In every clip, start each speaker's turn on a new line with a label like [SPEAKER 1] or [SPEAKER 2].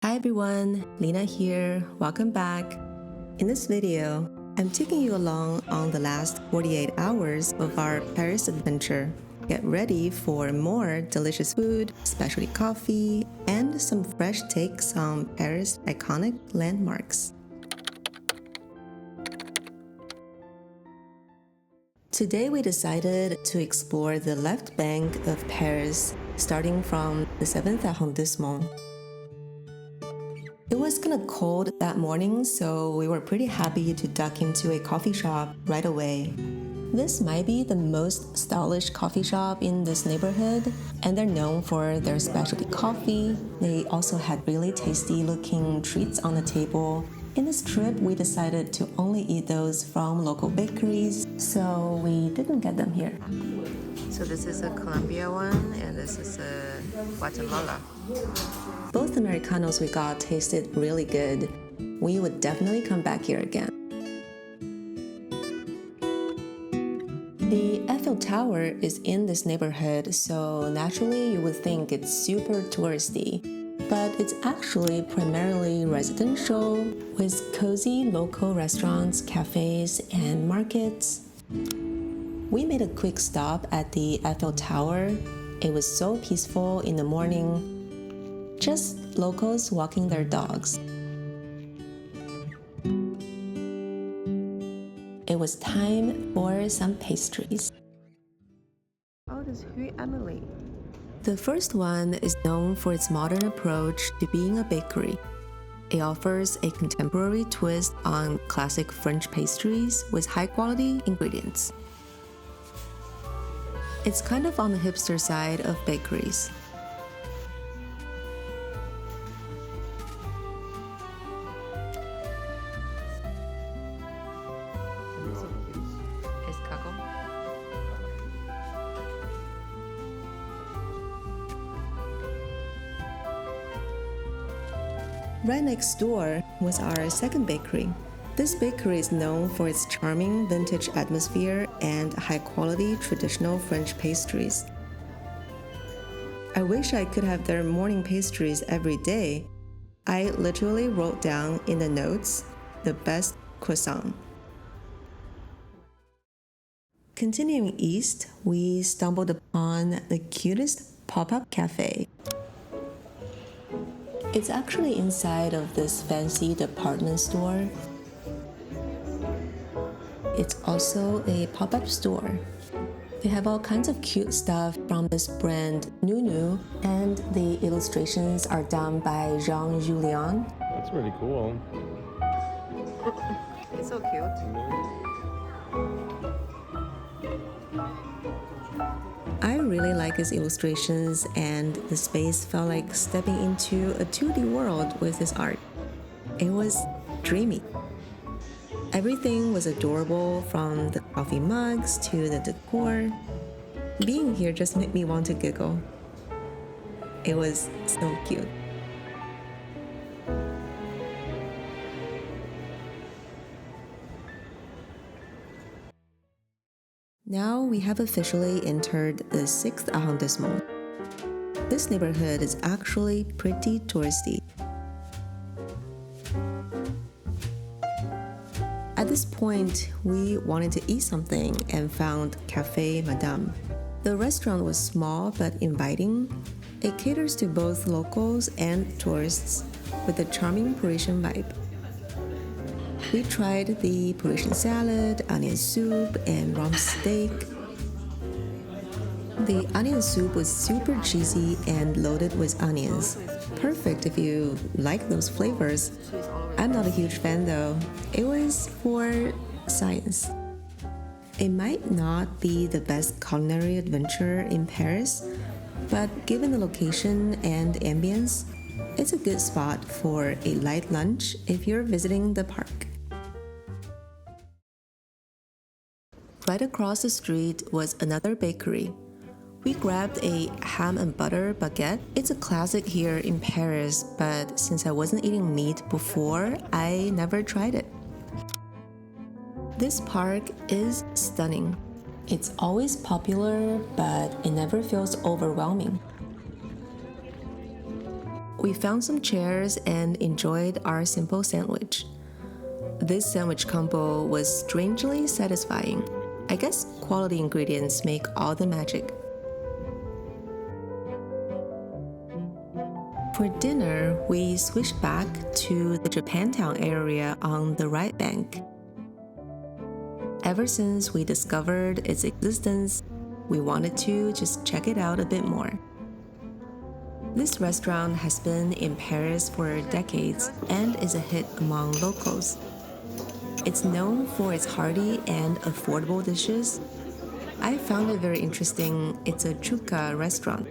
[SPEAKER 1] Hi everyone, Lena here. Welcome back. In this video, I'm taking you along on the last 48 hours of our Paris adventure. Get ready for more delicious food, specialty coffee, and some fresh takes on Paris' iconic landmarks. Today we decided to explore the left bank of Paris, starting from the 7th arrondissement. It was kind of cold that morning, so we were pretty happy to duck into a coffee shop right away. This might be the most stylish coffee shop in this neighborhood, and they're known for their specialty coffee. They also had really tasty looking treats on the table. In this trip, we decided to only eat those from local bakeries, so we didn't get them here. So this is a Colombia one, and this is a Guatemala. Both Americanos we got tasted really good. We would definitely come back here again. The Eiffel Tower is in this neighborhood, so naturally you would think it's super touristy. But it's actually primarily residential, with cozy local restaurants, cafes, and markets. We made a quick stop at the Eiffel Tower. It was so peaceful in the morning. Just locals walking their dogs. It was time for some pastries. Oh, this is Rue Emily. The first one is known for its modern approach to being a bakery. It offers a contemporary twist on classic French pastries with high-quality ingredients. It's kind of on the hipster side of bakeries. Right next door was our second bakery. This bakery is known for its charming vintage atmosphere and high-quality traditional French pastries. I wish I could have their morning pastries every day. I literally wrote down in the notes, the best croissant. Continuing east, we stumbled upon the cutest pop-up cafe. It's actually inside of this fancy department store. It's also a pop-up store. They have all kinds of cute stuff from this brand Nunu, and the illustrations are done by Jean Julien.
[SPEAKER 2] That's really cool.
[SPEAKER 1] It's so cute. I really like his illustrations, and the space felt like stepping into a 2D world with his art. It was dreamy. Everything was adorable, from the coffee mugs to the decor. Being here just made me want to giggle. It was so cute. Now we have officially entered the 6th arrondissement. This neighborhood is actually pretty touristy. At this point, we wanted to eat something and found Café Madame. The restaurant was small but inviting. It caters to both locals and tourists with a charming Parisian vibe. We tried the Parisian salad, onion soup, and rump steak. The onion soup was super cheesy and loaded with onions. Perfect if you like those flavors. I'm not a huge fan though. It was for science. It might not be the best culinary adventure in Paris, but given the location and ambience, it's a good spot for a light lunch if you're visiting the park. Right across the street was another bakery. We grabbed a ham and butter baguette. It's a classic here in Paris, but since I wasn't eating meat before, I never tried it. This park is stunning. It's always popular, but it never feels overwhelming. We found some chairs and enjoyed our simple sandwich. This sandwich combo was strangely satisfying. I guess quality ingredients make all the magic. For dinner, we switched back to the Japantown area on the right bank. Ever since we discovered its existence, we wanted to just check it out a bit more. This restaurant has been in Paris for decades and is a hit among locals. It's known for its hearty and affordable dishes. I found it very interesting. It's a chuka restaurant,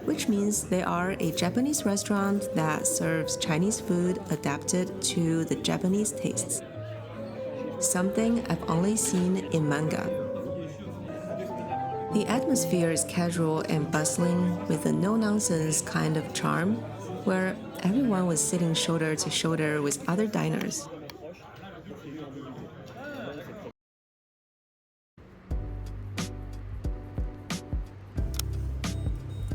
[SPEAKER 1] which means they are a Japanese restaurant that serves Chinese food adapted to the Japanese tastes. Something I've only seen in manga. The atmosphere is casual and bustling with a no-nonsense kind of charm where everyone was sitting shoulder to shoulder with other diners.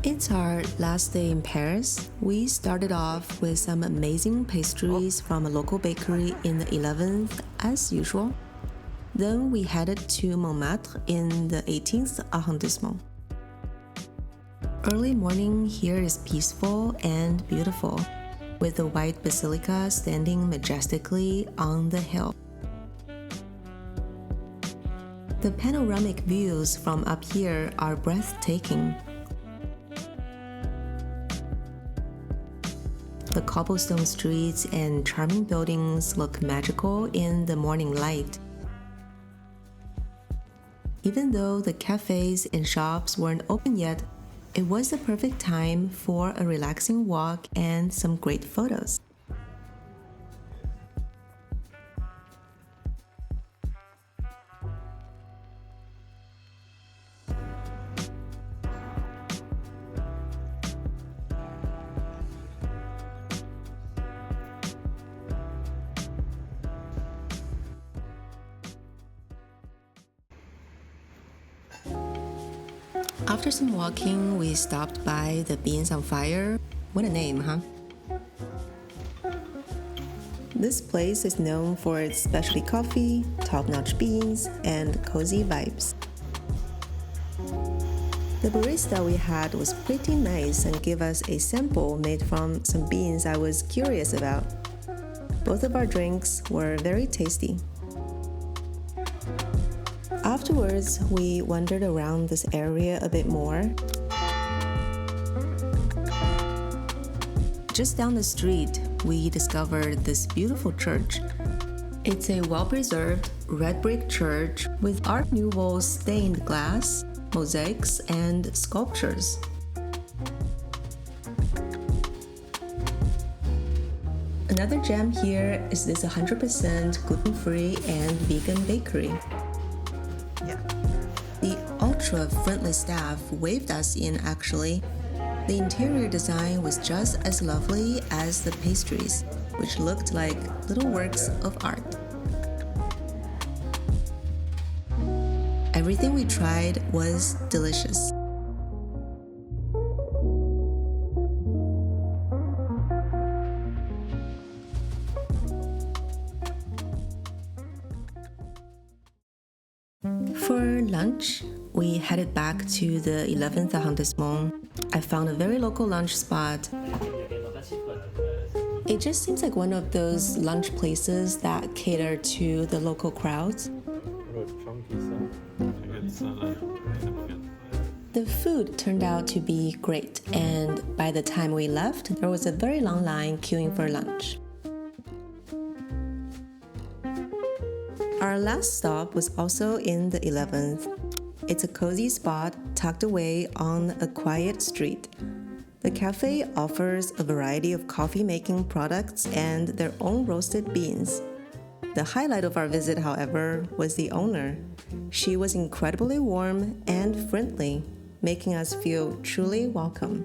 [SPEAKER 1] It's our last day in Paris. We started off with some amazing pastries from a local bakery in the 11th, as usual. Then we headed to Montmartre in the 18th arrondissement. Early morning here is peaceful and beautiful, with the white basilica standing majestically on the hill. The panoramic views from up here are breathtaking. The cobblestone streets and charming buildings look magical in the morning light. Even though the cafes and shops weren't open yet, it was the perfect time for a relaxing walk and some great photos. After some walking, we stopped by the Beans on Fire. What a name, huh? This place is known for its specialty coffee, top-notch beans, and cozy vibes. The barista we had was pretty nice and gave us a sample made from some beans I was curious about. Both of our drinks were very tasty. Afterwards, we wandered around this area a bit more. Just down the street, we discovered this beautiful church. It's a well-preserved red brick church with Art Nouveau stained glass, mosaics, and sculptures. Another gem here is this 100% gluten-free and vegan bakery. The ultra-friendly staff waved us in actually. The interior design was just as lovely as the pastries, which looked like little works of art. Everything we tried was delicious. For lunch, we headed back to the 11th arrondissement. I found a very local lunch spot. It just seems like one of those lunch places that cater to the local crowds. The food turned out to be great, and by the time we left, there was a very long line queuing for lunch. Our last stop was also in the 11th. It's a cozy spot tucked away on a quiet street. The cafe offers a variety of coffee-making products and their own roasted beans. The highlight of our visit, however, was the owner. She was incredibly warm and friendly, making us feel truly welcome.